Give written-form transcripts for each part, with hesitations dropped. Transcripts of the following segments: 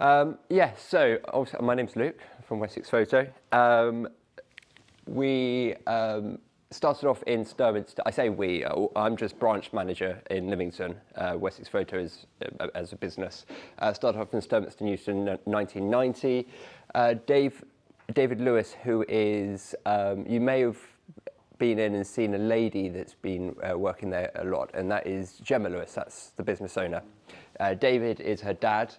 So also, my name's Luke from Wessex Photo. We started off in Sturminster. I say we, I'm just branch manager in Lymington. Wessex Photo is, as a business. Started off in Sturminster Newton in 1990. David Lewis, who is, you may have been in and seen a lady that's been working there a lot, and that is Gemma Lewis. That's the business owner. David is her dad.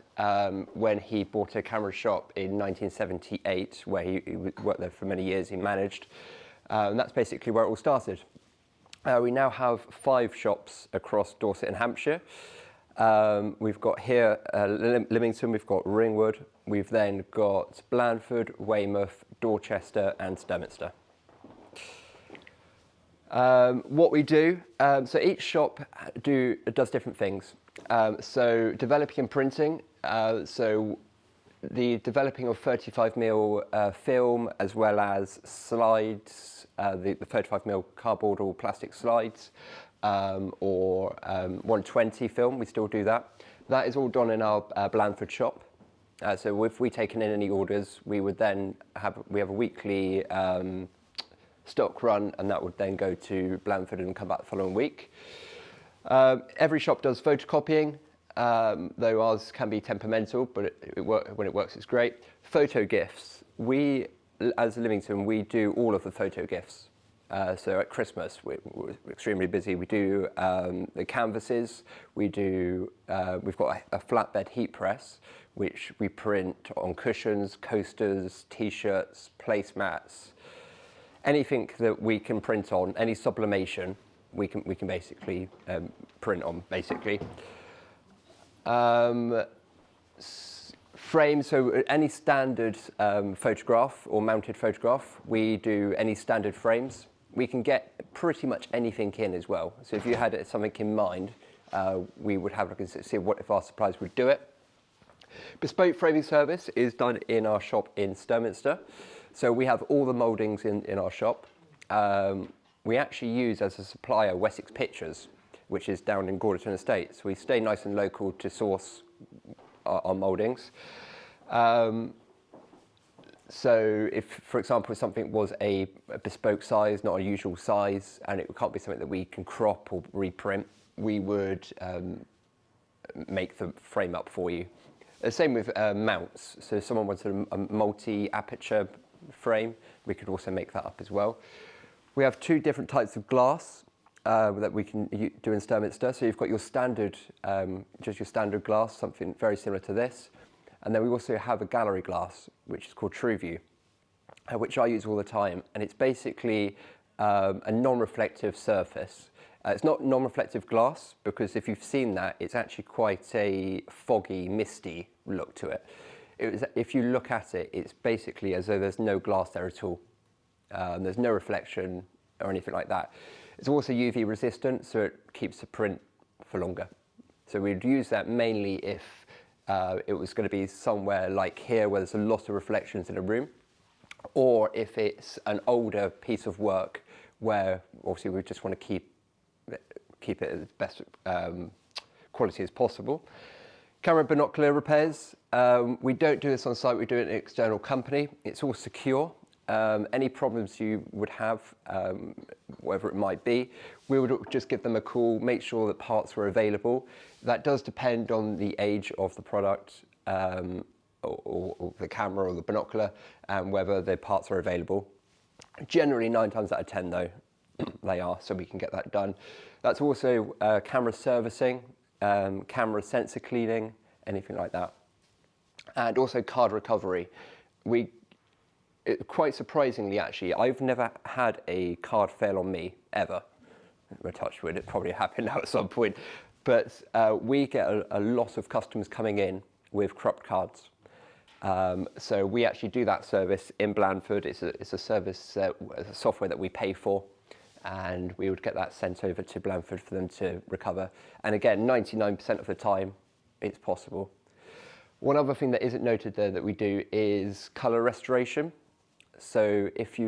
When he bought a camera shop in 1978, where he worked there for many years, he managed. And that's basically where it all started. We now have 5 shops across Dorset and Hampshire. We've got here Lymington, we've got Ringwood, we've then got Blandford, Weymouth, Dorchester and Sturminster. What we do, so each shop does different things. So developing and printing, so the developing of 35mm film as well as slides, the 35mm cardboard or plastic slides, or 120 film, we still do that. That is all done in our Blandford shop. So if we taken in any orders, we would then have a weekly stock run, and that would then go to Blandford and come back the following week. Every shop does photocopying, though ours can be temperamental, but when it works, it's great. Photo gifts. We, as Lymington, we do all of the photo gifts. So at Christmas, we're extremely busy. We do the canvases. We've got a flatbed heat press, which we print on cushions, coasters, T-shirts, placemats. Anything that we can print on, any sublimation, we can basically print on, basically. Frames, so any standard photograph or mounted photograph, we do any standard frames. We can get pretty much anything in as well. So if you had something in mind, we would have a look and see if our suppliers would do it. Bespoke framing service is done in our shop in Sturminster. So we have all the mouldings in our shop. We actually use as a supplier Wessex Pictures, which is down in Gorderton Estate. So we stay nice and local to source our mouldings. So if, for example, something was a bespoke size, not a usual size, and it can't be something that we can crop or reprint, we would make the frame up for you. The same with mounts. So if someone wanted a multi-aperture frame, we could also make that up as well. We have 2 different types of glass that we can do in Sturminster. So you've got your standard, just your standard glass, something very similar to this. And then we also have a gallery glass, which is called TrueView, which I use all the time. And it's basically a non-reflective surface. It's not non-reflective glass, because if you've seen that, it's actually quite a foggy, misty look to it. If you look at it, it's basically as though there's no glass there at all. There's no reflection or anything like that. It's also UV resistant, so it keeps the print for longer. So we'd use that mainly if it was going to be somewhere like here where there's a lot of reflections in a room, or if it's an older piece of work where obviously we just want to keep it as best quality as possible. Camera binocular repairs. We don't do this on site, we do it in an external company. It's all secure. Any problems you would have, whatever it might be, we would just give them a call, make sure that parts were available. That does depend on the age of the product, or the camera or the binocular, and whether the parts are available. Generally 9 times out of 10 though, they are, so we can get that done. That's also camera servicing, camera sensor cleaning, anything like that. And also card recovery. Quite surprisingly actually, I've never had a card fail on me, ever. We're touched wood, it probably happened now at some point. But we get a lot of customers coming in with corrupt cards. So we actually do that service in Blandford. It's a service, a software that we pay for, and we would get that sent over to Blandford for them to recover. And again, 99% of the time, it's possible. One other thing that isn't noted there that we do is colour restoration. So if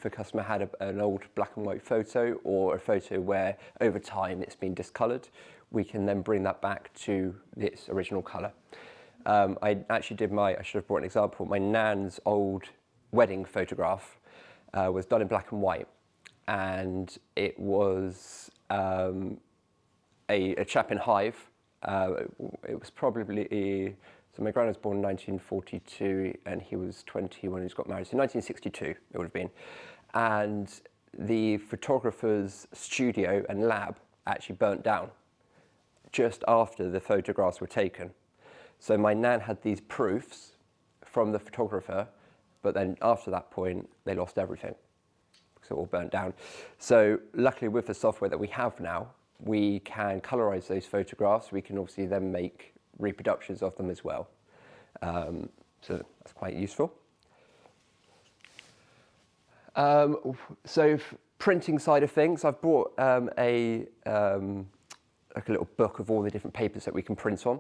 a customer had an old black and white photo, or a photo where over time it's been discoloured, we can then bring that back to its original colour. I actually did I should have brought an example, my nan's old wedding photograph was done in black and white, and it was a chap in Hive. It was probably, so my granddad was born in 1942 and he was 20 when he got married, so 1962 it would have been. And the photographer's studio and lab actually burnt down just after the photographs were taken. So my nan had these proofs from the photographer, but then after that point, they lost everything. So it all burnt down. So luckily with the software that we have now, we can colorize those photographs. We can obviously then make reproductions of them as well. So that's quite useful. So printing side of things, I've brought like a little book of all the different papers that we can print on.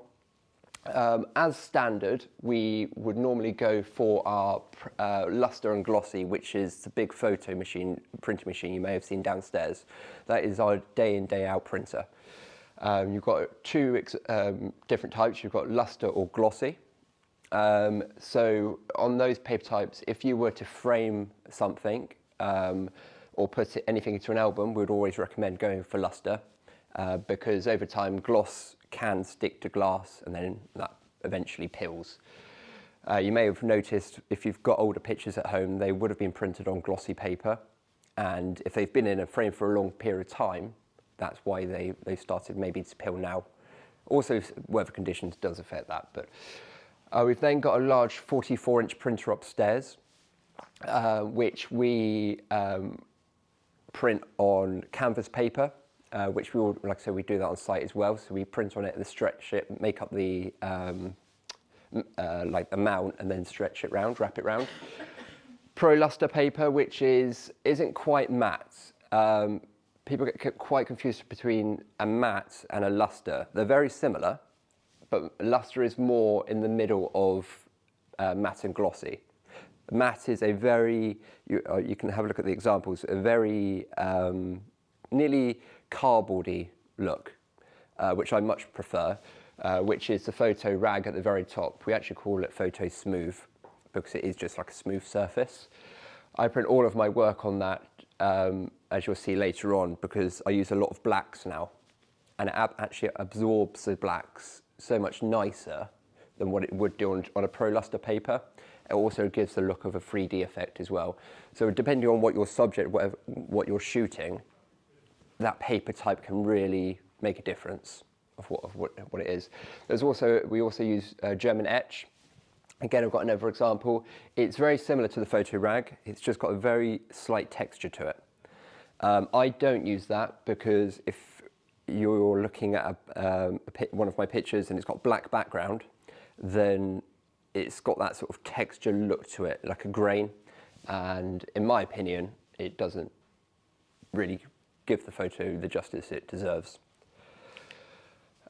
As standard, we would normally go for our luster and glossy, which is the big photo machine, printer machine you may have seen downstairs. That is our day in, day out printer. You've got two different types. You've got luster or glossy. So on those paper types, if you were to frame something or put anything into an album, we would always recommend going for luster because over time gloss can stick to glass and then that eventually peels. You may have noticed if you've got older pictures at home, they would have been printed on glossy paper, and if they've been in a frame for a long period of time, that's why they've started maybe to peel now. Also, weather conditions does affect that, but we've then got a large 44-inch printer upstairs, which we print on canvas paper. Which we will, like I said, we do that on site as well. So we print on it, stretch it, make up the like the mount, and then stretch it round, wrap it round. Pro luster paper, which isn't quite matte. People get quite confused between a matte and a luster. They're very similar, but luster is more in the middle of matte and glossy. Matte is a very, you can have a look at the examples, a very nearly cardboardy look, which I much prefer, which is the photo rag at the very top. We actually call it photo smooth because it is just like a smooth surface. I print all of my work on that, as you'll see later on, because I use a lot of blacks now, and it actually absorbs the blacks so much nicer than what it would do on a pro luster paper. It also gives the look of a 3D effect as well. So depending on what your subject, what you're shooting, that paper type can really make a difference of what it is. We also use German etch. Again, I've got another example. It's very similar to the photo rag. It's just got a very slight texture to it. I don't use that because if you're looking at one of my pictures and it's got black background, then it's got that sort of texture look to it, like a grain. And in my opinion, it doesn't really give the photo the justice it deserves.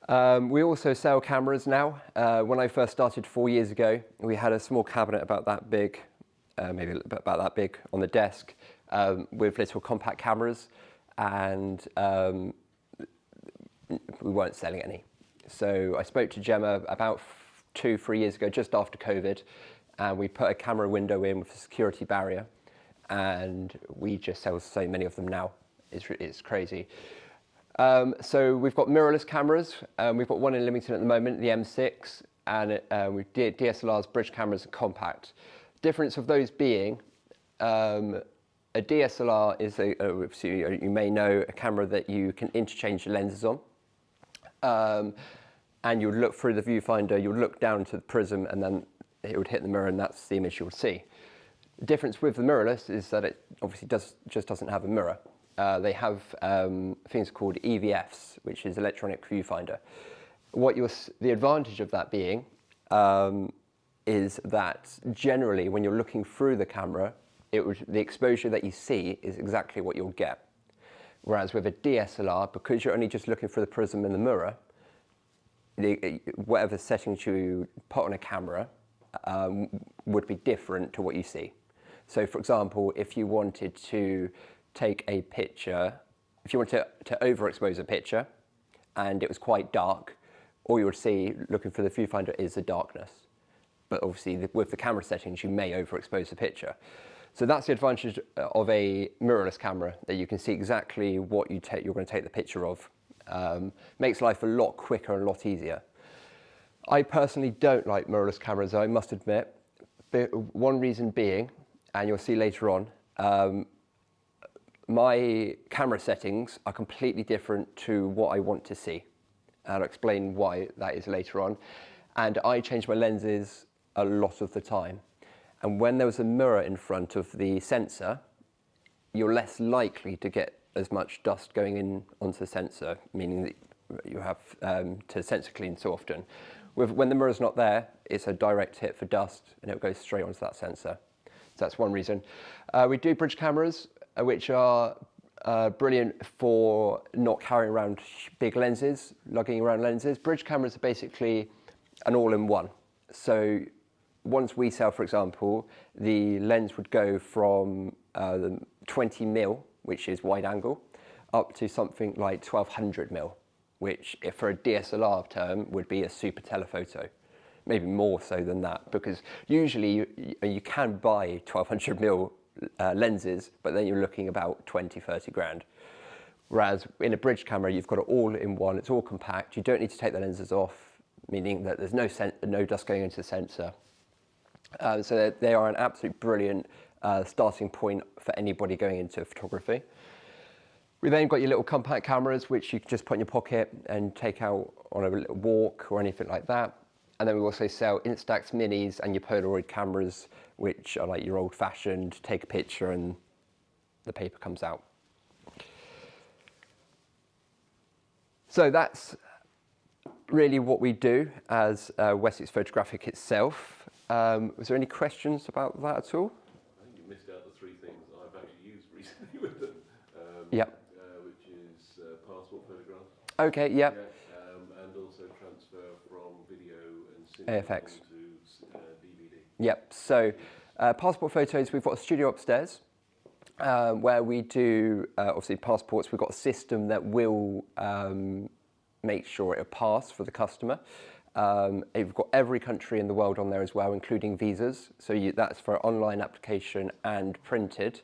We also sell cameras now. When I first started 4 years ago, we had a small cabinet about that big, maybe about that big on the desk, with little compact cameras, and we weren't selling any. So I spoke to Gemma about 2-3 years ago, just after COVID, and we put a camera window in with a security barrier, and we just sell so many of them now. It's crazy. So we've got mirrorless cameras. We've got one in Lymington at the moment, the M6, and we did DSLRs, bridge cameras, and compact. Difference of those being, a DSLR is you may know, a camera that you can interchange the lenses on. And you would look through the viewfinder, you would look down to the prism, and then it would hit the mirror, and that's the image you would see. The difference with the mirrorless is that it obviously just doesn't have a mirror. They have things called EVFs, which is electronic viewfinder. The advantage of that being is that generally when you're looking through the camera, the exposure that you see is exactly what you'll get. Whereas with a DSLR, because you're only just looking through the prism and the mirror, whatever settings you put on a camera would be different to what you see. So for example, if you wanted to take a picture, if you wanted to overexpose a picture and it was quite dark, all you would see looking for the viewfinder is the darkness. But obviously with the camera settings, you may overexpose the picture. So that's the advantage of a mirrorless camera, that you can see exactly what you're going to take the picture of. Makes life a lot quicker and a lot easier. I personally don't like mirrorless cameras, I must admit. One reason being, and you'll see later on, my camera settings are completely different to what I want to see. And I'll explain why that is later on. And I change my lenses a lot of the time. And when there was a mirror in front of the sensor, you're less likely to get as much dust going in onto the sensor, meaning that you have to sensor clean so often. When the mirror's not there, it's a direct hit for dust and it goes straight onto that sensor. So that's one reason. We do bridge cameras, which are brilliant for not carrying around big lenses, lugging around lenses. Bridge cameras are basically an all-in-one. So once we sell, for example, the lens would go from the 20mm, which is wide angle, up to something like 1200mm, which if for a DSLR term would be a super telephoto. Maybe more so than that, because usually you can buy 1200mm lenses, but then you're looking about 20, 30 grand. Whereas in a bridge camera, you've got it all in one, it's all compact, you don't need to take the lenses off, meaning that there's no dust going into the sensor. So they are an absolute brilliant starting point for anybody going into photography. We then got your little compact cameras, which you can just put in your pocket and take out on a little walk or anything like that. And then we also sell Instax minis and your Polaroid cameras, which are like your old-fashioned, take a picture and the paper comes out. So that's really what we do as Wessex Photographic itself. Was there any questions about that at all? I think you missed out the three things I've actually used recently with them. Yep. Which is passport photographs. Okay, yep. Yeah, and also transfer from video and AFX. to DVD. Yep, so passport photos, we've got a studio upstairs where we do, obviously passports, we've got a system that will make sure it'll pass for the customer. We've got every country in the world on there as well, including visas. So that's for online application and printed.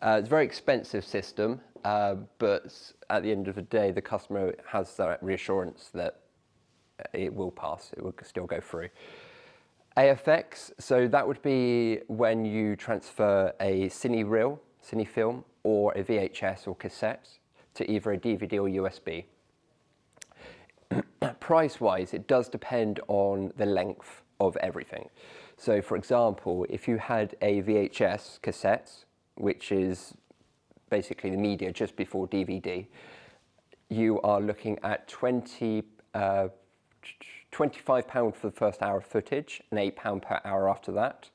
It's a very expensive system, but at the end of the day, the customer has that reassurance that it will pass, it will still go through. AFX, so that would be when you transfer a cine reel, cine film, or a VHS or cassette to either a DVD or USB. Price-wise, it does depend on the length of everything. So for example, if you had a VHS cassette, which is basically the media just before DVD, you are looking at £25 for the first hour of footage and £8 per hour after that.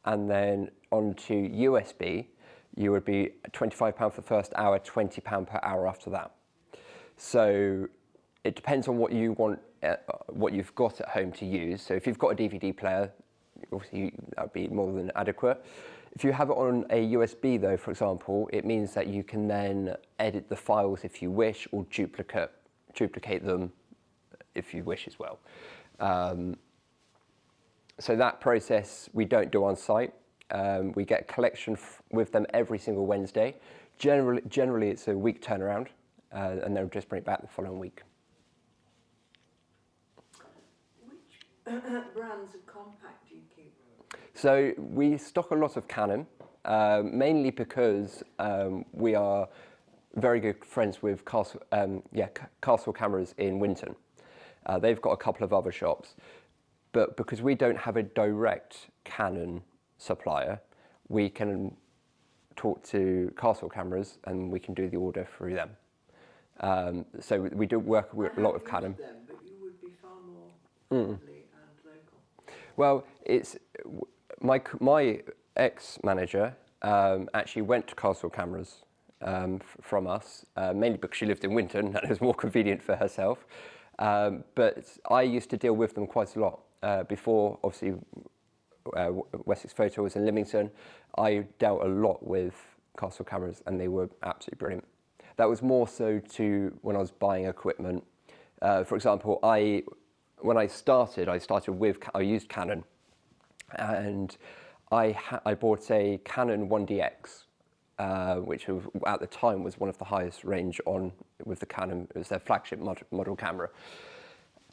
And then onto USB, you would be £25 for the first hour, £20 per hour after that. So it depends on what you want, what you've got at home to use. So if you've got a DVD player, obviously that would be more than adequate. If you have it on a USB though, for example, it means that you can then edit the files if you wish, or duplicate them if you wish as well. So that process we don't do on site. We get a collection with them every single Wednesday. Generally it's a week turnaround, and they'll just bring it back the following week. Which brands of compact do you keep? So we stock a lot of Canon, mainly because we are very good friends with Castle Cameras in Winton. They've got a couple of other shops, but because we don't have a direct Canon supplier, we can talk to Castle Cameras and we can do the order through them. So we do work with a lot of Canon. Them, but you would be far more friendly and local. Well, it's my ex-manager actually went to Castle Cameras from us, mainly because she lived in Winton and it was more convenient for herself. But I used to deal with them quite a lot. Before, obviously, Wessex Photo was in Lymington, I dealt a lot with Castle Cameras and they were absolutely brilliant. That was more so to when I was buying equipment. For example, I when I started with, I used Canon, and I bought a Canon 1DX, which at the time was one of the highest range on with the Canon. It was their flagship model camera,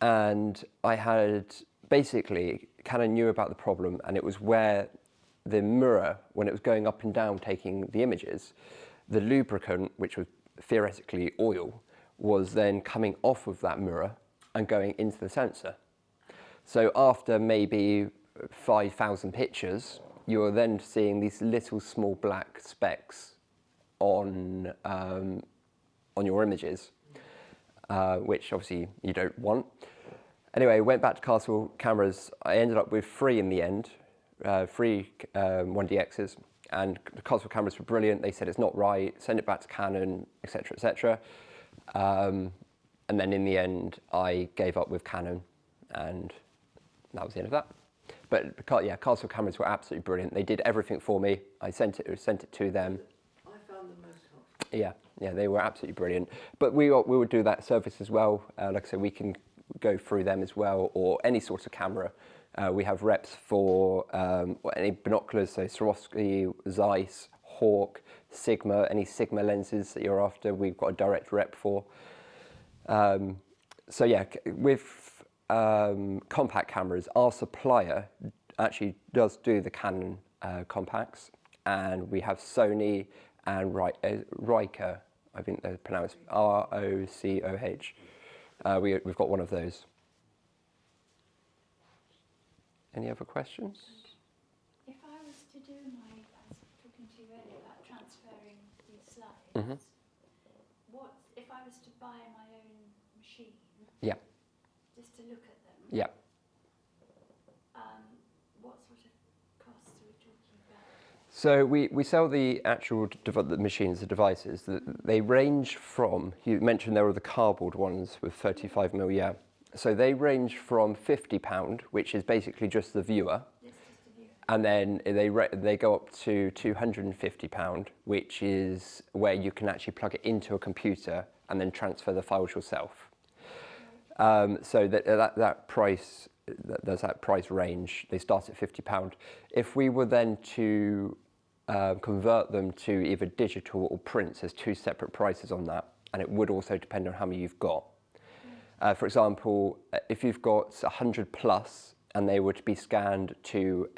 and I had basically Canon knew about the problem, and it was where the mirror, when it was going up and down taking the images, the lubricant, which was theoretically oil, was then coming off of that mirror and going into the sensor. So after maybe 5,000 pictures, you're then seeing these little small black specks on your images, which obviously you don't want. Anyway, went back to Castle cameras. I ended up with 3 in the end, 3 1DXs, and the Castle cameras were brilliant. They said it's not right, send it back to Canon, etc., etc. And then in the end, I gave up with Canon, and that was the end of that. But yeah, Castle cameras were absolutely brilliant. They did everything for me. I sent it to them. I found them most helpful. Yeah, they were absolutely brilliant. But we would do that service as well. Like I said, we can go through them as well, or any sort of camera. We have reps for any binoculars, so Swarovski, Zeiss, Hawk, Sigma, any Sigma lenses that you're after, we've got a direct rep for. So yeah, with compact cameras, our supplier actually does do the Canon compacts, and we have Sony and Ricoh, I think they're pronounced R-O-C-O-H. We've got one of those. Any other questions? If I was to do I was talking to you earlier about transferring these slides, Mm-hmm. if I was to buy my own machine, Yeah. just to look at them, Yeah. what sort of costs are we talking about? So we sell the actual the machines, the devices. They range from, you mentioned there were the cardboard ones with 35mm, yeah. So they range from £50, which is basically just the viewer, Yes, just a view. and then they go up to £250, which is where you can actually plug it into a computer and then transfer the files yourself. So that price, there's that price range. They start at £50. If we were then to convert them to either digital or print, there's 2 separate prices on that, and it would also depend on how many you've got. For example, if you've got 100 plus and they were to be scanned to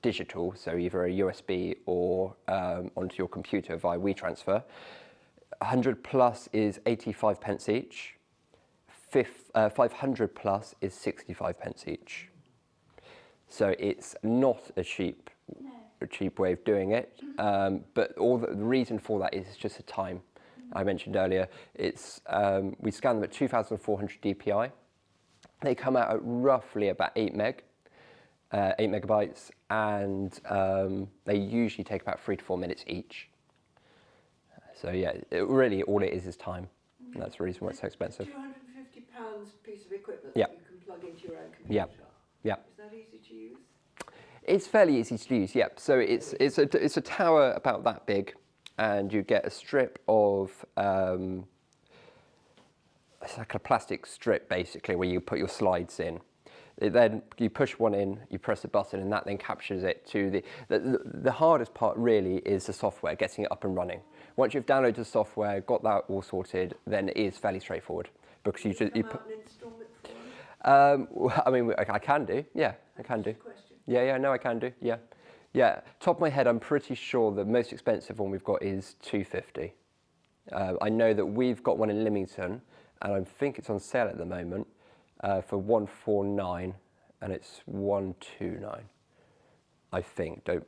digital, so either a USB or onto your computer via WeTransfer, 100 plus is 85 pence each, 500 plus is 65 pence each. So it's not a cheap way of doing it, but the reason for that is just the time. I mentioned earlier, it's we scan them at 2,400 DPI. They come out at roughly about 8 megabytes, and they usually take about 3 to 4 minutes each. So yeah, really all it is time, and that's the reason why it's so expensive. £250 piece of equipment Yeah. that you can plug into your own Yeah. computer. Yeah. Is that easy to use? It's fairly easy to use, yep. So it's a tower about that big, and you get a strip of it's like a plastic strip basically where you put your slides in. Then you push one in, you press a button, and that then captures it to the hardest part really is the software, getting it up and running. Once you've downloaded the software, got that all sorted, then it is fairly straightforward because you Can just you come out and install it for us? I mean, I can do, yeah, I can do. Just a question. Yeah, no, I can do, yeah. Yeah, top of my head, I'm pretty sure the most expensive one we've got is £250. I know that we've got one in Lymington, and I think it's on sale at the moment for £149, and it's £129. I think. Don't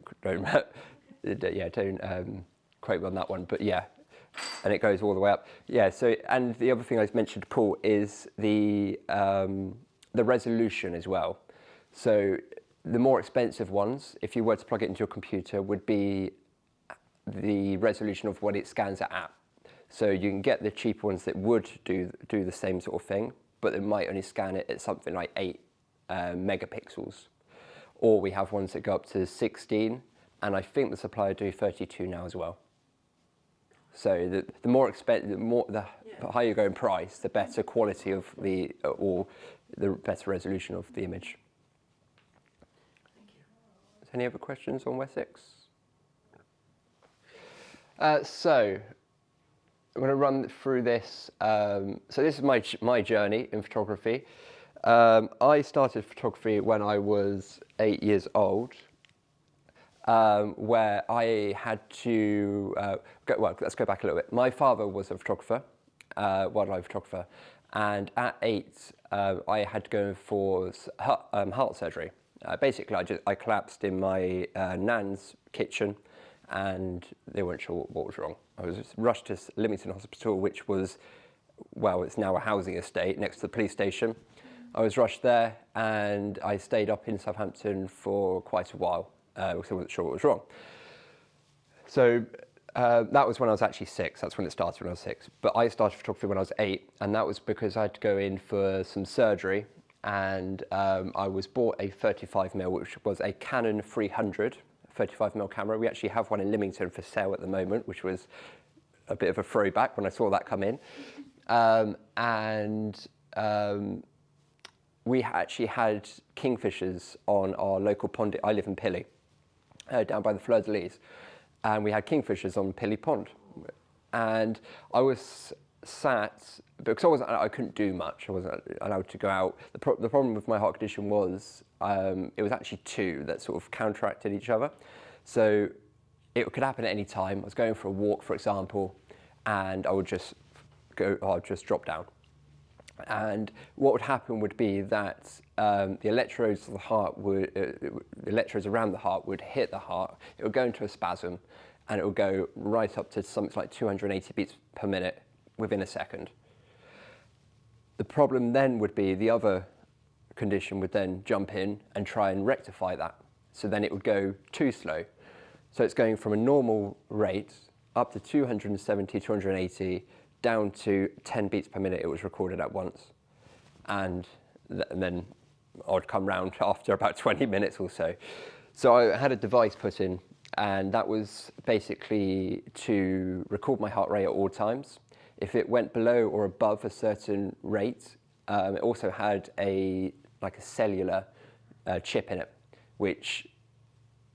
quote me on that one, but yeah, and it goes all the way up. Yeah. So, and the other thing I mentioned to Paul is the resolution as well. So the more expensive ones, if you were to plug it into your computer, would be the resolution of what it scans at. So you can get the cheaper ones that would do the same sort of thing, but it might only scan it at something like 8 megapixels. Or we have ones that go up to 16, and I think the supplier do 32 now as well. So the more expensive, the higher you go in price, the better quality of or the better resolution of the image. Thank you. Any other questions on Wessex? So I'm going to run through this. So this is my journey in photography. I started photography when I was 8 years old, where I had to let's go back a little bit. My father was a photographer, wildlife photographer, and at 8 I had to go for heart surgery. Basically, I collapsed in my nan's kitchen, and they weren't sure what was wrong. I was rushed to Lymington Hospital, which was, well, it's now a housing estate next to the police station. I was rushed there, and I stayed up in Southampton for quite a while because I wasn't sure what was wrong. So that was when I was actually 6. That's when it started, when I was 6. But I started photography when I was 8, and that was because I had to go in for some surgery, and I was bought a 35mm, which was a Canon 300 35mm camera. We actually have one in Lymington for sale at the moment, which was a bit of a throwback when I saw that come in. We actually had kingfishers on our local pond. I live in Pilly, down by the Fleur-de-Lys, and we had kingfishers on Pilly Pond. And I was sat, because I couldn't do much, I wasn't allowed to go out. The problem with my heart condition was it was actually two that sort of counteracted each other. So it could happen at any time. I was going for a walk, for example, and I would just drop down. And what would happen would be that the electrodes of the heart the electrodes around the heart would hit the heart. It would go into a spasm, and it would go right up to something like 280 beats per minute within a second. The problem then would be the other condition would then jump in and try and rectify that. So then it would go too slow. So it's going from a normal rate up to 270, 280, down to 10 beats per minute it was recorded at once. And then I'd come round after about 20 minutes or so. So I had a device put in, and that was basically to record my heart rate at all times. If it went below or above a certain rate, it also had a cellular chip in it, which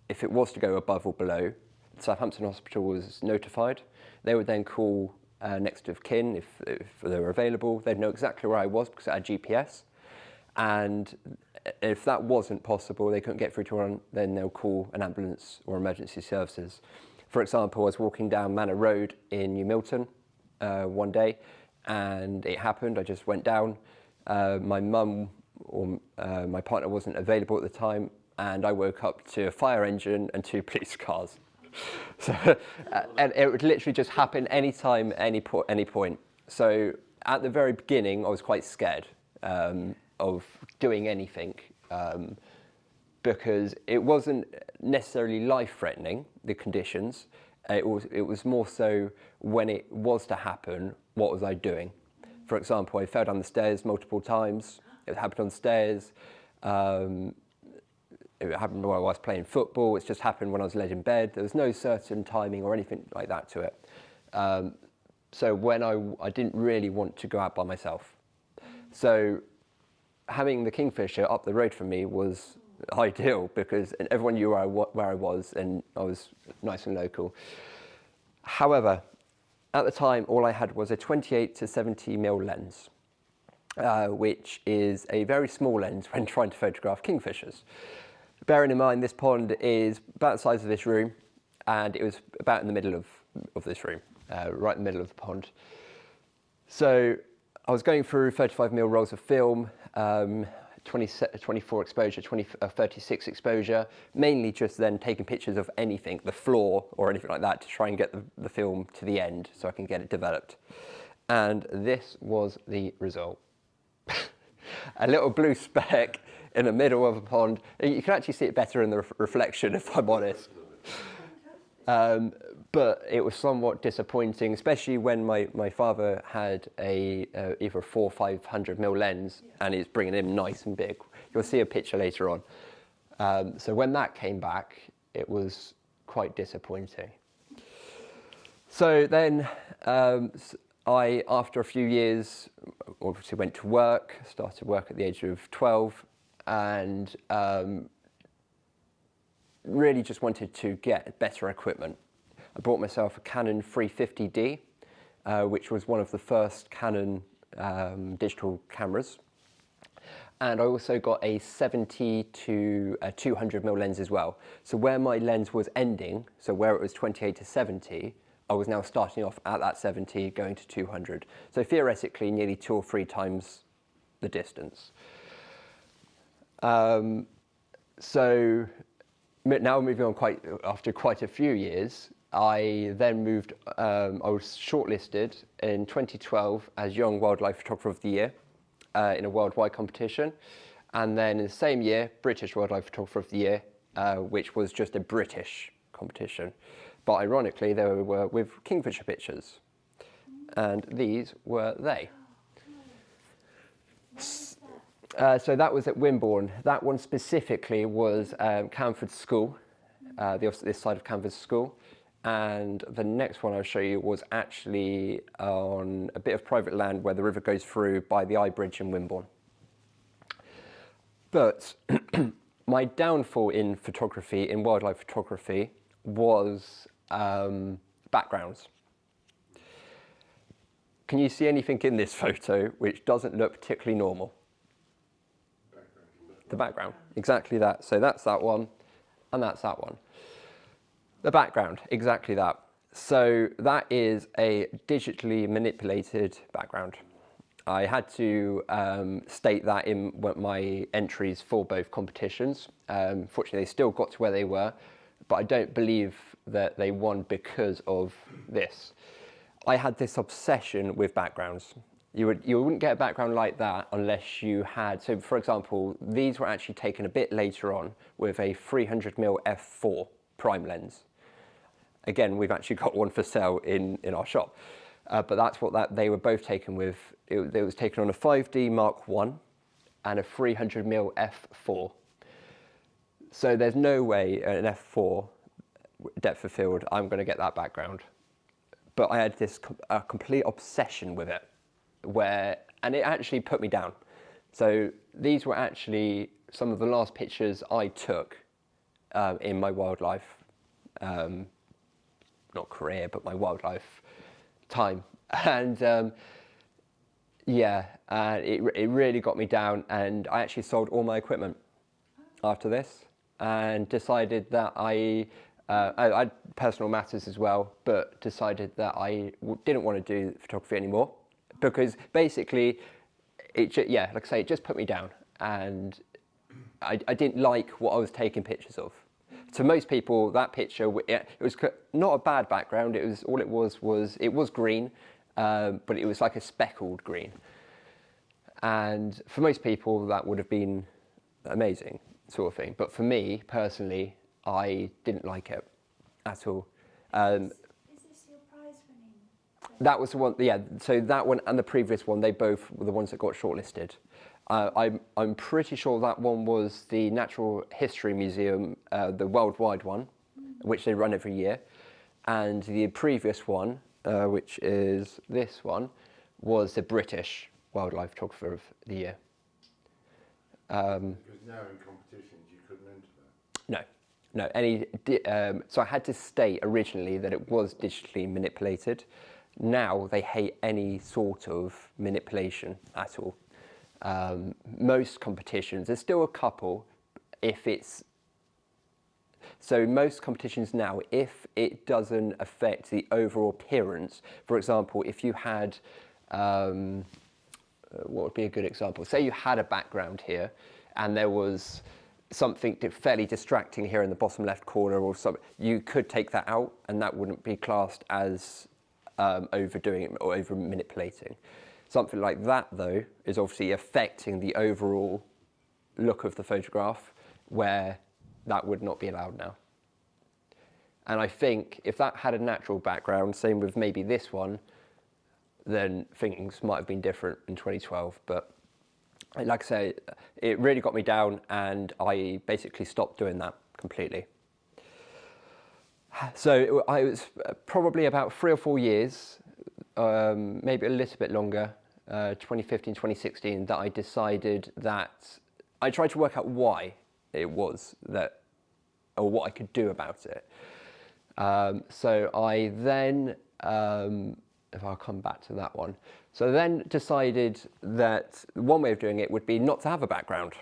if it was to go above or below, Southampton Hospital was notified. They would then call next of kin if they were available. They'd know exactly where I was because I had GPS. And if that wasn't possible, they couldn't get through to one, then they'll call an ambulance or emergency services. For example, I was walking down Manor Road in New Milton one day, and it happened. I just went down. My mum or my partner wasn't available at the time, and I woke up to a fire engine and 2 police cars. So, and it would literally just happen anytime, any point. So at the very beginning, I was quite scared of doing anything because it wasn't necessarily life-threatening, the conditions. It was more so when it was to happen, what was I doing? For example, I fell down the stairs multiple times. It happened on stairs. It happened while I was playing football. It's just happened when I was laid in bed. There was no certain timing or anything like that to it. So when I didn't really want to go out by myself. So having the Kingfisher up the road from me was ideal because everyone knew where I was, and I was nice and local. However, at the time, all I had was a 28 to 70mm lens, which is a very small lens when trying to photograph kingfishers. Bearing in mind this pond is about the size of this room, and it was about in the middle of this room, right in the middle of the pond. So I was going through 35mm rolls of film, 24 exposure, 36 exposure, mainly just then taking pictures of anything, the floor or anything like that, to try and get the film to the end so I can get it developed. And this was the result. A little blue speck in the middle of a pond. You can actually see it better in the reflection, if I'm honest. But it was somewhat disappointing, especially when my father had either a 400 or 500mm lens, and it's bringing him nice and big. You'll see a picture later on. So when that came back, it was quite disappointing. So then after a few years, obviously went to work, started work at the age of 12, and really just wanted to get better equipment. I bought myself a Canon 350D, which was one of the first Canon digital cameras. And I also got a 70 to 200mm lens as well. So where my lens was ending, so where it was 28 to 70, I was now starting off at that 70, going to 200. So theoretically, nearly 2 or 3 times the distance. So now moving on after quite a few years, I then moved, I was shortlisted in 2012 as Young Wildlife Photographer of the Year in a worldwide competition. And then in the same year, British Wildlife Photographer of the Year, which was just a British competition. But ironically, they were with Kingfisher Pictures. And these were they. So that was at Wimborne. That one specifically was Camford School, this side of Camford School. And the next one I'll show you was actually on a bit of private land where the river goes through by the Eye Bridge in Wimborne. But my downfall in photography, in wildlife photography, was backgrounds. Can you see anything in this photo which doesn't look particularly normal? The background, exactly that. So that's that one, and that's that one. The background, exactly that. So that is a digitally manipulated background. I had to state that in my entries for both competitions. Fortunately, they still got to where they were, but I don't believe that they won because of this. I had this obsession with backgrounds. You wouldn't get a background like that unless you had, so for example, these were actually taken a bit later on with a 300mm f4 prime lens. Again, we've actually got one for sale in our shop, but that's what they were both taken with. It was taken on a 5D Mark I and a 300mm f4. So there's no way an f4 depth of field, I'm going to get that background. But I had this complete obsession with it, and it actually put me down. So these were actually some of the last pictures I took in my wildlife, not career, but my wildlife time. And yeah, it really got me down, and I actually sold all my equipment after this and decided that I had personal matters as well, but decided that I didn't want to do photography anymore because basically, like I say, it just put me down, and I didn't like what I was taking pictures of. To most people, that picture, it was not a bad background. It was green, but it was like a speckled green. And for most people, that would have been amazing, sort of thing. But for me, personally, I didn't like it at all. Is this your prize winning? That was the one, yeah. So that one and the previous one, they both were the ones that got shortlisted. I'm pretty sure that one was the Natural History Museum, the worldwide one, which they run every year. And the previous one, which is this one, was the British Wildlife Photographer of the Year. Because now in competitions you couldn't enter that. No. So I had to state originally that it was digitally manipulated. Now they hate any sort of manipulation at all. Most competitions, there's still a couple, so most competitions now, if it doesn't affect the overall appearance, for example, if you had, what would be a good example? Say you had a background here and there was something fairly distracting here in the bottom left corner or something, you could take that out and that wouldn't be classed as overdoing it or over manipulating. Something like that, though, is obviously affecting the overall look of the photograph, where that would not be allowed now. And I think if that had a natural background, same with maybe this one, then things might have been different in 2012. But like I say, it really got me down, and I basically stopped doing that completely. So I was probably about 3 or 4 years maybe a little bit longer, 2015, 2016, that I decided that I tried to work out why it was that, or what I could do about it. So I then, if I'll come back to that one, so I then decided that one way of doing it would be not to have a background.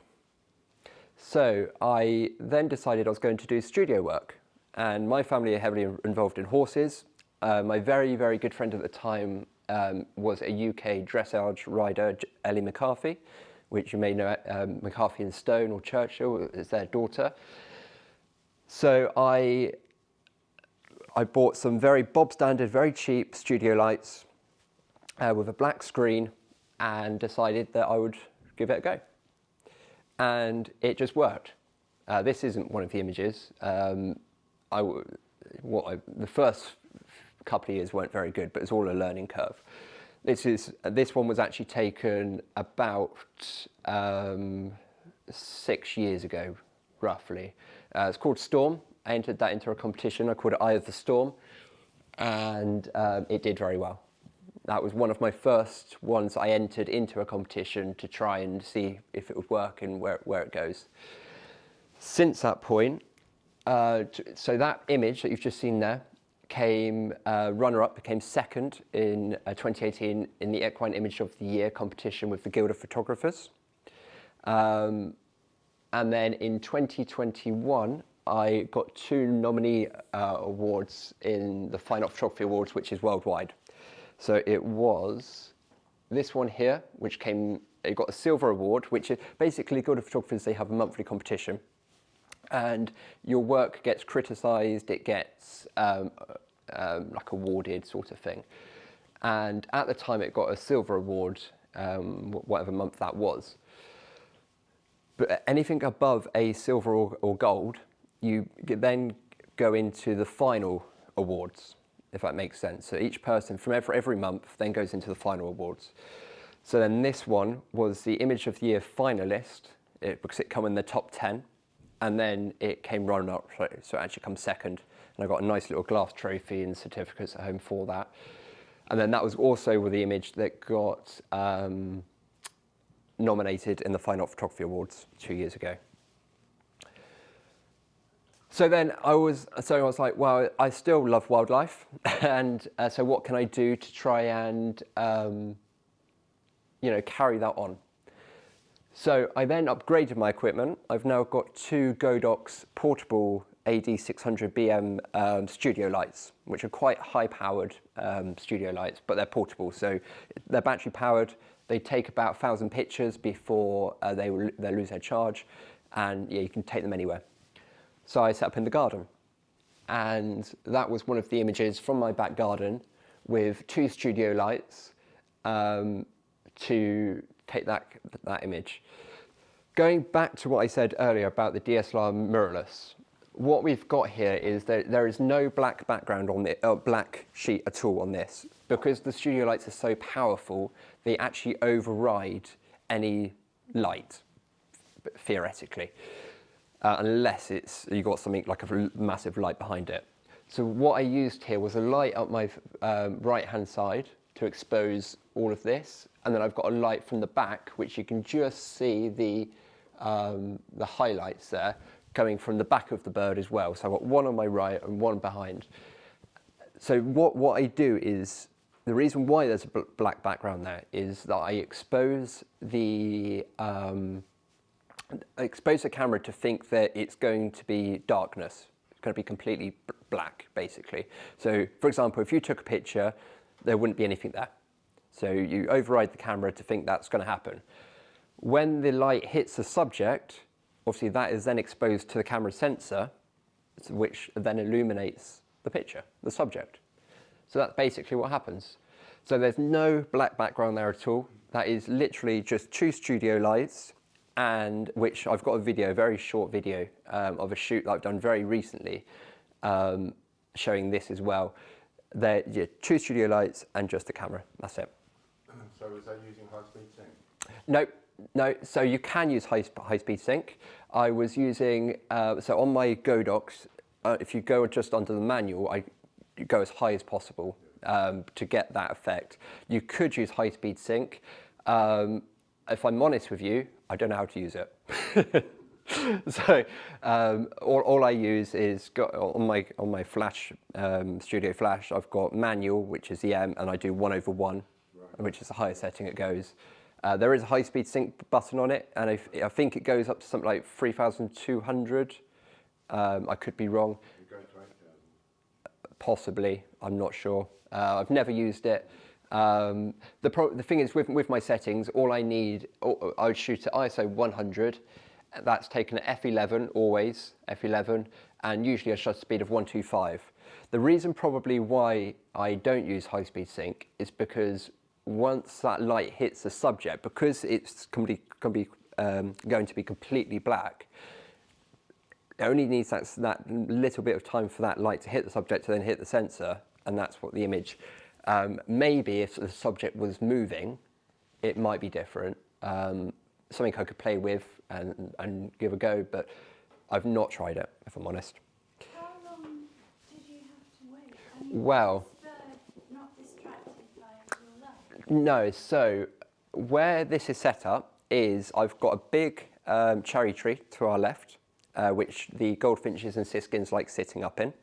So I then decided I was going to do studio work, and my family are heavily involved in horses. My very, very good friend at the time was a UK dressage rider, Ellie McCarthy, which you may know, McCarthy and Stone or Churchill is their daughter. So I bought some very Bob standard, very cheap studio lights with a black screen, and decided that I would give it a go. And it just worked. This isn't one of the images. The first couple of years weren't very good, but it's all a learning curve. This one was actually taken about 6 years ago, roughly. It's called Storm. I entered that into a competition. I called it Eye of the Storm, and it did very well. That was one of my first ones I entered into a competition to try and see if it would work and where it goes. Since that point, so that image that you've just seen there came runner-up, became second in 2018 in the Equine Image of the Year competition with the Guild of Photographers. And then in 2021, I got 2 nominee awards in the Fine Art Photography Awards, which is worldwide. So it was this one here, which it got a silver award, which is basically Guild of Photographers, they have a monthly competition. And your work gets criticised, it gets like awarded sort of thing. And at the time it got a silver award, whatever month that was. But anything above a silver or gold, you then go into the final awards, if that makes sense. So each person from every month then goes into the final awards. So then this one was the Image of the Year finalist, because it came in the top 10, and then it came runner-up, so it actually comes second. And I got a nice little glass trophy and certificates at home for that. And then that was also the image that got nominated in the Fine Art Photography Awards 2 years ago. So then I was like, well, I still love wildlife, and so what can I do to try and carry that on? So I then upgraded my equipment. I've now got 2 Godox portable AD600BM studio lights, which are quite high-powered studio lights, but they're portable, so they're battery-powered. They take about 1,000 pictures before they lose their charge, and yeah, you can take them anywhere. So I set up in the garden, and that was one of the images from my back garden with 2 studio lights to take that image. Going back to what I said earlier about the DSLR mirrorless, what we've got here is that there is no black background on the black sheet at all on this, because the studio lights are so powerful. They actually override any light, theoretically. Unless you've got something like a massive light behind it. So what I used here was a light up my right-hand side to expose all of this, and then I've got a light from the back, which you can just see the highlights there coming from the back of the bird as well. So I've got one on my right and one behind. So what I do is, the reason why there's a black background there is that I expose the camera to think that it's going to be darkness. It's going to be completely black, basically. So, for example, if you took a picture, there wouldn't be anything there. So you override the camera to think that's going to happen. When the light hits the subject, obviously that is then exposed to the camera sensor, which then illuminates the picture, the subject. So that's basically what happens. So there's no black background there at all. That is literally just 2 studio lights, and which I've got a video, a very short video of a shoot that I've done very recently, showing this as well. They're 2 studio lights and just the camera. That's it. So is that using high-speed sync? No. So you can use high-speed sync. I was using so on my Godox. If you go just under the manual, you go as high as possible. to get that effect. You could use high-speed sync. If I'm honest with you, I don't know how to use it. So all I use is on my flash, studio flash, I've got manual, which is the M, and I do 1/1, which is the highest setting it goes. There is a high-speed sync button on it, and I think it goes up to something like 3,200. I could be wrong. It goes to 8,000. Possibly, I'm not sure. I've never used it. The thing is, with my settings, all I need, I would shoot at ISO 100. That's taken at f11, always f11, and usually a shutter speed of 125. The reason probably why I don't use high-speed sync is because once that light hits the subject, because it's going to be completely black, it only needs that little bit of time for that light to hit the subject to then hit the sensor, and that's what the image. Maybe if the subject was moving, it might be different. Something I could play with and give a go, but I've not tried it, if I'm honest. How long did you have to wait? I mean, Well, was the not distracted by your light? no, so where this is set up is I've got a big cherry tree to our left, which the goldfinches and siskins like sitting up in.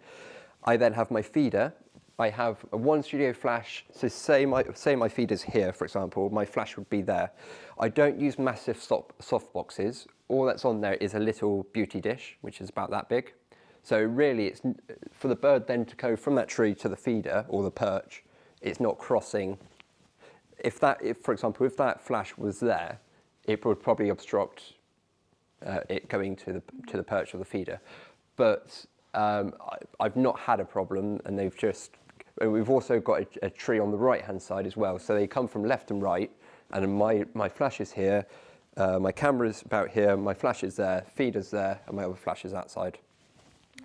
I then have my feeder. I have one studio flash, so say my feeder's here, for example, my flash would be there. I don't use massive soft boxes. All that's on there is a little beauty dish, which is about that big. So really, it's for the bird then to go from that tree to the feeder or the perch, it's not crossing. If for example, if that flash was there, it would probably obstruct it going to the perch or the feeder. But I've not had a problem, and we've also got a tree on the right-hand side as well. So they come from left and right, and my flash is here, my camera's about here, my flash is there, feeder's there, and my other flash is outside.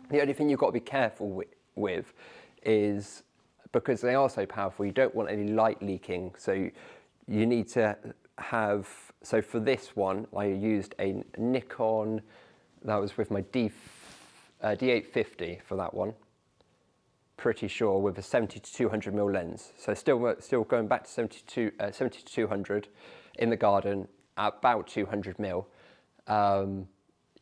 The only thing you've got to be careful with is, because they are so powerful, you don't want any light leaking. So you need to have, so for this one, I used a Nikon, that was with my D850 for that one. Pretty sure, with a 70 to 200mm lens. So still going back to 70 to 200 in the garden at about 200mm.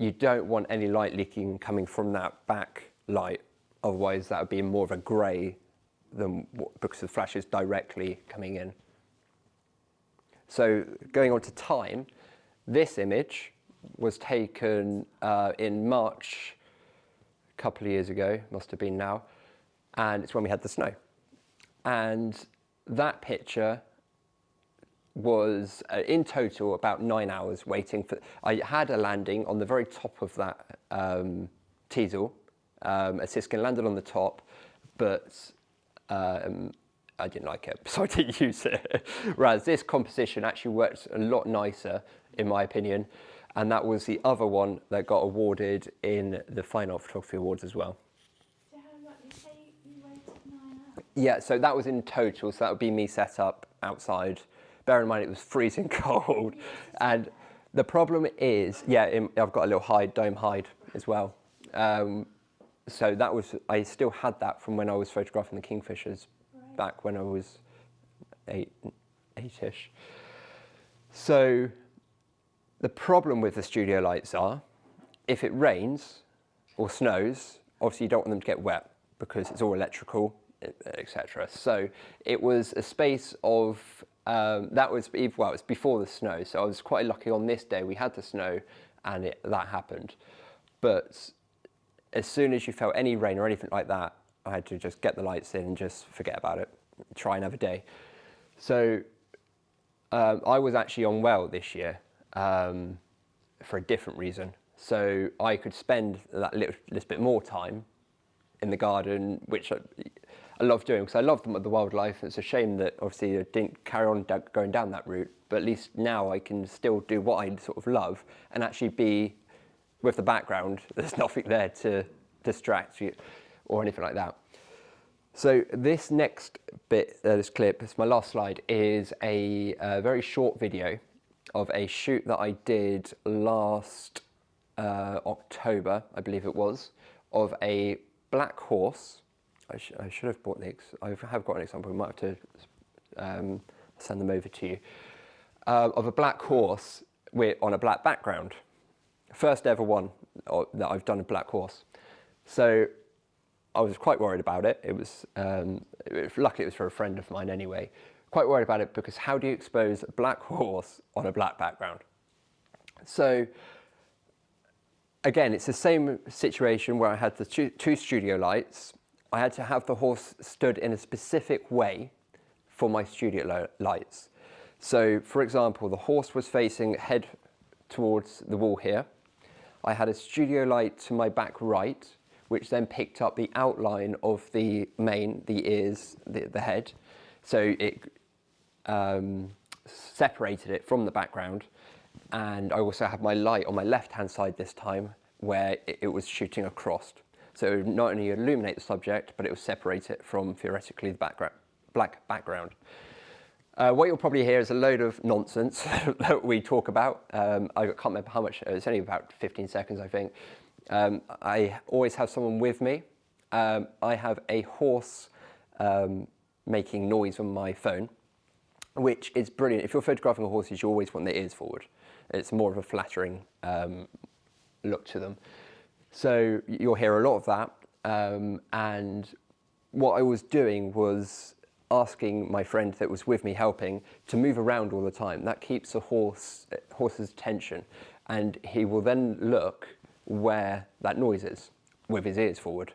You don't want any light leaking coming from that back light. Otherwise, that would be more of a grey because the flash is directly coming in. So going on to time, this image was taken in March a couple of years ago, must have been now, and it's when we had the snow. And that picture was in total about 9 hours waiting for. I had a landing on the very top of that teasel. A siskin landed on the top, but I didn't like it, so I didn't use it. Whereas this composition actually worked a lot nicer, in my opinion, and that was the other one that got awarded in the Fine Art Photography Awards as well. So how long, you say you waited 9 hours? Yeah, so that was in total, so that would be me set up outside. Bear in mind it was freezing cold, and the problem is, I've got a little dome hide as well. So that was, I still had that from when I was photographing the kingfishers back when I was eight-ish. So the problem with the studio lights are, if it rains or snows, obviously you don't want them to get wet because it's all electrical, etc. So it was a space of, it's before the snow. So I was quite lucky on this day, we had the snow and that happened. But as soon as you felt any rain or anything like that, I had to just get the lights in and just forget about it, try another day. So I was actually unwell this year for a different reason. So I could spend that little bit more time in the garden, which I love doing because I love the wildlife. It's a shame that obviously I didn't carry on going down that route, but at least now I can still do what I sort of love and actually be with the background. There's nothing there to distract you or anything like that. So this next bit, this clip, it's my last slide, is a very short video of a shoot that I did last October, I believe it was, of a black horse I should have bought I have got an example. We might have to send them over to you. Of a black horse on a black background. First ever one that I've done a black horse. So I was quite worried about it. Luckily it was for a friend of mine anyway. Quite worried about it because how do you expose a black horse on a black background? So again, it's the same situation where I had the two studio lights. I had to have the horse stood in a specific way for my studio lights. So for example, the horse was facing head towards the wall here. I had a studio light to my back right, which then picked up the outline of the mane, the ears, the head. So it separated it from the background. And I also had my light on my left-hand side this time, where it was shooting across. So not only illuminate the subject, but it would separate it from, theoretically, the black background. What you'll probably hear is a load of nonsense that we talk about. I can't remember how much, it's only about 15 seconds, I think. I always have someone with me. I have a horse making noise on my phone, which is brilliant. If you're photographing horses, you always want their ears forward. It's more of a flattering look to them. So you'll hear a lot of that. And what I was doing was asking my friend that was with me helping to move around all the time. That keeps the horse's attention, and he will then look where that noise is with his ears forward.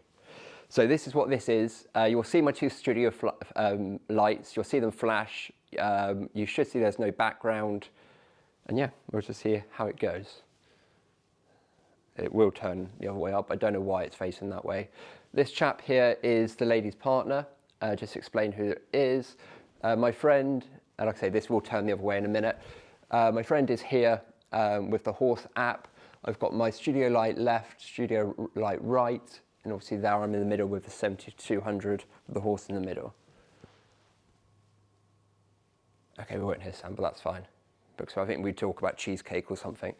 So this is what this is. You'll see my two studio lights. You'll see them flash. You should see there's no background. And yeah, we'll just see how it goes. It will turn the other way up. I don't know why it's facing that way. This chap here is the lady's partner. Just explain who it is. My friend, and like I say, this will turn the other way in a minute. My friend is here with the horse app. I've got my studio light left, studio light right, and obviously there I'm in the middle with the 7200 with the horse in the middle. Okay, we won't hear sound, but that's fine, because I think we talk about cheesecake or something.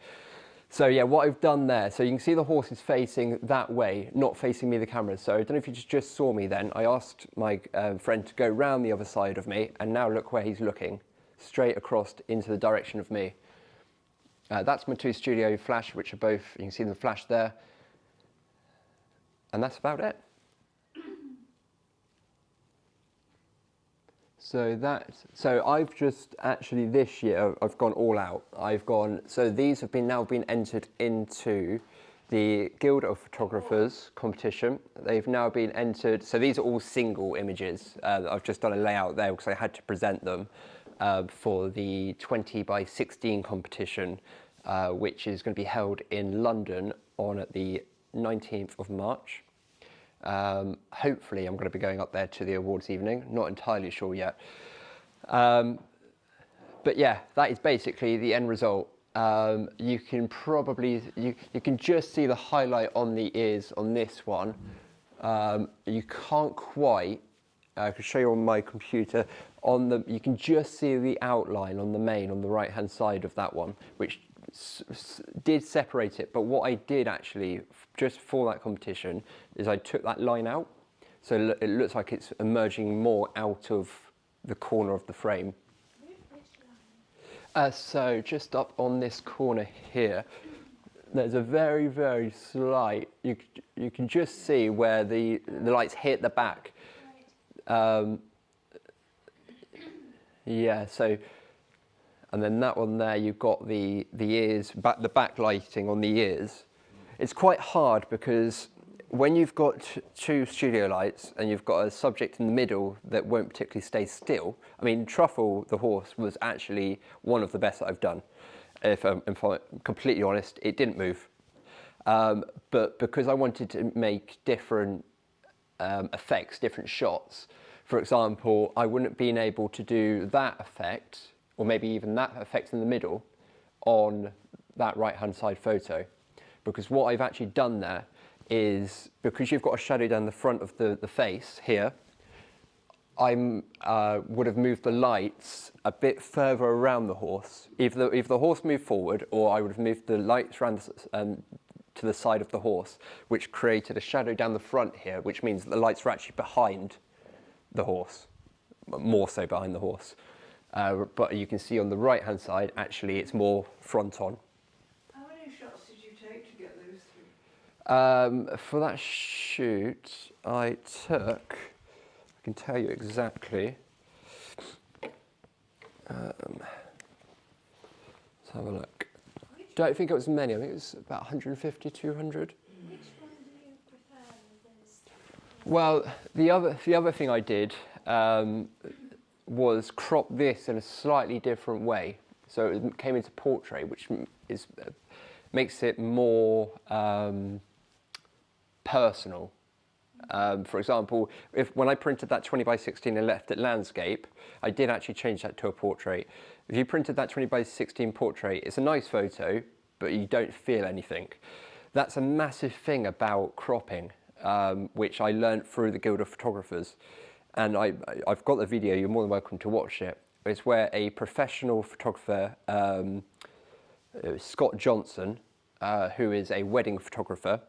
So yeah, what I've done there, so you can see the horse is facing that way, not facing me, the camera. So I don't know if you just saw me then. I asked my friend to go round the other side of me, and now look where he's looking, straight across into the direction of me. That's my two studio flash, which are both, you can see them flash there. And that's about it. So I've just actually this year, I've gone all out. So these have now been entered into the Guild of Photographers competition. They've now been entered, so these are all single images. I've just done a layout there because I had to present them for the 20 by 16 competition, which is going to be held in London on the 19th of March. Hopefully I'm going to be going up there to the awards evening, not entirely sure yet. But yeah, that is basically the end result. You can probably, you can just see the highlight on the ears on this one. You can't quite, I can show you on my computer, you can just see the outline on the mane on the right hand side of that one, which did separate it. But what I did actually, just for that competition, is I took that line out. So it looks like it's emerging more out of the corner of the frame. So just up on this corner here, there's a very, very slight, you can just see where the lights hit the back. Yeah, so, and then that one there, you've got the ears, the backlighting on the ears. It's quite hard because when you've got two studio lights and you've got a subject in the middle that won't particularly stay still. I mean, Truffle, the horse, was actually one of the best that I've done. If I'm completely honest, it didn't move. But because I wanted to make different effects, different shots, for example, I wouldn't have been able to do that effect, or maybe even that effect in the middle, on that right-hand side photo. Because what I've actually done there is, because you've got a shadow down the front of the face here, I would have moved the lights a bit further around the horse. Either the horse moved forward, or I would have moved the lights around to the side of the horse, which created a shadow down the front here, which means that the lights were actually behind the horse, more so behind the horse. But you can see on the right-hand side, actually, it's more front on. How many shots did you take to get those three? For that shoot, I took, I can tell you exactly. Let's have a look. Don't think it was many. I think it was about 150, 200. Which one do you prefer with those? Well, the other thing I did was crop this in a slightly different way. So it came into portrait, which is makes it more personal. For example, when I printed that 20 by 16 and left it landscape, I did actually change that to a portrait. If you printed that 20 by 16 portrait, it's a nice photo, but you don't feel anything. That's a massive thing about cropping, which I learned through the Guild of Photographers. And I've got the video, you're more than welcome to watch it. It's where a professional photographer, Scott Johnson, who is a wedding photographer,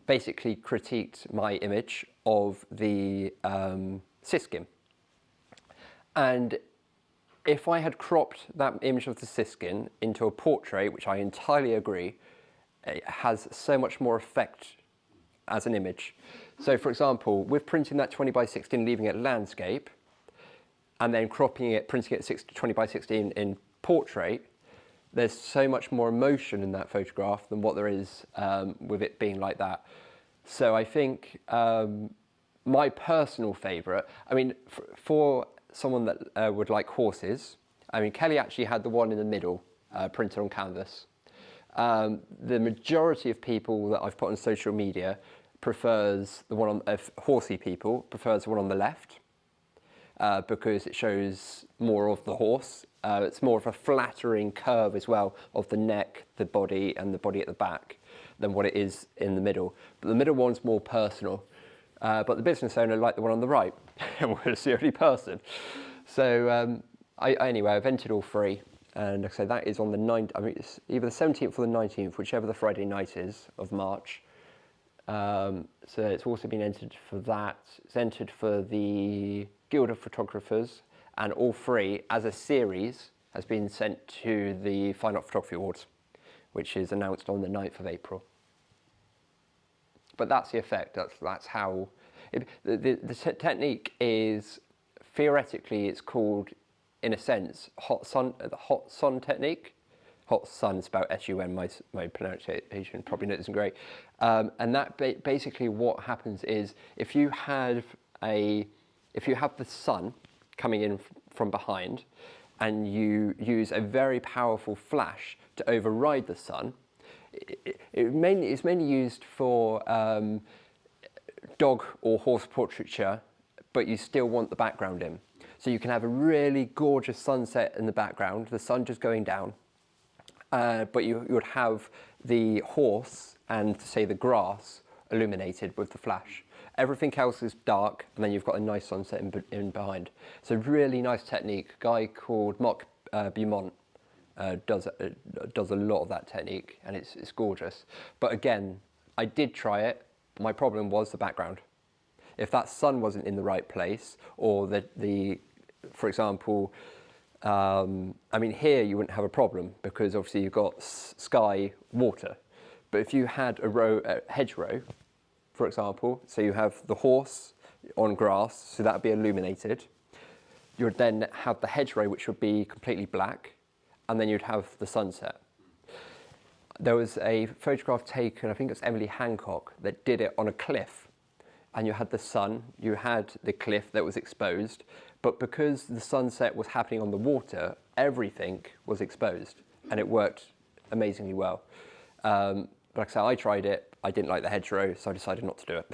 basically critiqued my image of the siskin. And if I had cropped that image of the siskin into a portrait, which I entirely agree, it has so much more effect as an image. So for example, with printing that 20 by 16, leaving it landscape, and then cropping it, printing it 20 by 16 in portrait, there's so much more emotion in that photograph than what there is with it being like that. So I think my personal favourite, I mean, for someone that would like horses, I mean, Kelly actually had the one in the middle printed on canvas. The majority of people that I've put on social media prefers the one on, horsey people, prefers the one on the left because it shows more of the horse. It's more of a flattering curve as well of the neck, the body, and the body at the back than what it is in the middle. But the middle one's more personal. But the business owner liked the one on the right, and was the only person. So anyway, I've entered all three, and like I say, that is on the 9th, I mean, it's either the 17th or the 19th, whichever the Friday night is of March. So it's also been entered for that. It's entered for the Guild of Photographers, and all three, as a series, has been sent to the Fine Art Photography Awards, which is announced on the 9th of April. But that's the effect, that's how, the technique is, theoretically it's called, in a sense, the hot sun technique. Hot sun, spelled S-U-N, my pronunciation probably isn't great. And that basically what happens is, if you have the sun coming in from behind, and you use a very powerful flash to override the sun, it's mainly used for dog or horse portraiture, but you still want the background in. So you can have a really gorgeous sunset in the background, the sun just going down, but you would have the horse and, say, the grass illuminated with the flash. Everything else is dark, and then you've got a nice sunset in behind. It's a really nice technique. A guy called Mark Beaumont does a lot of that technique, and it's gorgeous. But again, I did try it. My problem was the background. If that sun wasn't in the right place, or for example, I mean, here you wouldn't have a problem because obviously you've got sky, water. But if you had a hedgerow, for example, so you have the horse on grass, so that would be illuminated. You would then have the hedgerow, which would be completely black, and then you'd have the sunset. There was a photograph taken, I think it was Emily Hancock, that did it on a cliff. And you had the sun, you had the cliff that was exposed, but because the sunset was happening on the water, everything was exposed, and it worked amazingly well. Like I said, I tried it, I didn't like the hedgerow, so I decided not to do it.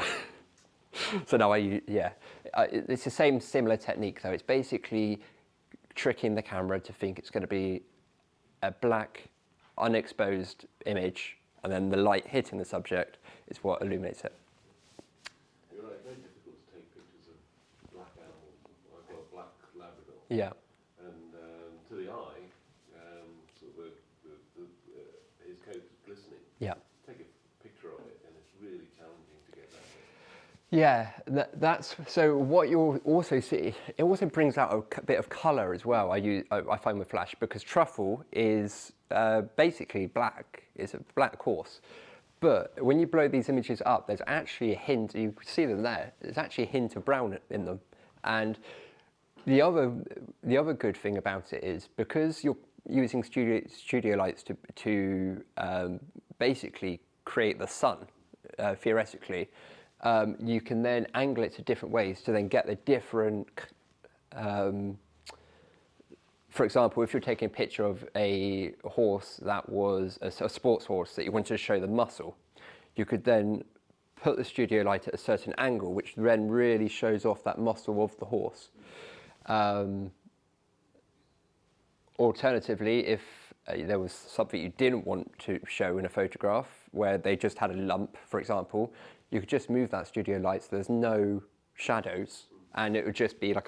So now it's the same similar technique though. It's basically tricking the camera to think it's going to be a black, unexposed image, and then the light hitting the subject is what illuminates it. You're right, it's very difficult to take pictures of black animals. I've got a black Labrador. Yeah. And to the eye, sort of his coat is glistening. Yeah. Yeah, that's so. What you'll also see, it also brings out a bit of colour as well. I find with flash, because truffle is basically black. It's a black horse, but when you blow these images up, there's actually a hint. You see them there. There's actually a hint of brown in them, and the other good thing about it is because you're using studio lights to basically create the sun, theoretically. You can then angle it to different ways to then get the different, for example, if you're taking a picture of a horse that was a sports horse that you wanted to show the muscle, you could then put the studio light at a certain angle, which then really shows off that muscle of the horse. Alternatively, if there was something you didn't want to show in a photograph where they just had a lump, for example, you could just move that studio light so there's no shadows and it would just be like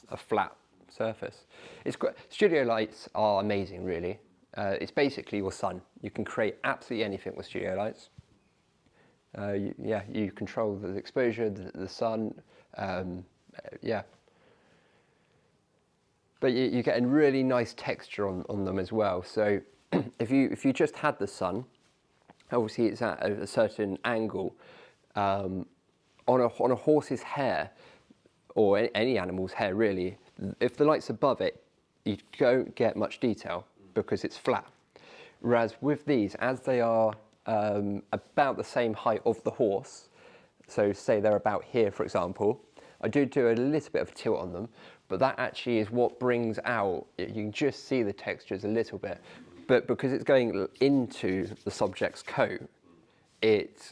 a flat surface. It's great. Studio lights are amazing, really. It's basically your sun. You can create absolutely anything with studio lights. You control the exposure, the sun, yeah. But you get a really nice texture on them as well. So if you just had the sun, obviously it's at a certain angle. On a horse's hair, or any animal's hair really, if the light's above it, you don't get much detail because it's flat. Whereas with these, as they are about the same height of the horse, so say they're about here, for example, I do a little bit of a tilt on them, but that actually is what brings out, you can just see the textures a little bit, but because it's going into the subject's coat, it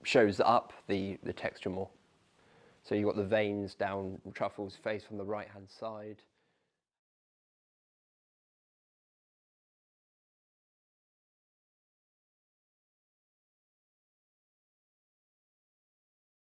shows up the texture more. So you've got the veins down Truffle's face from the right-hand side.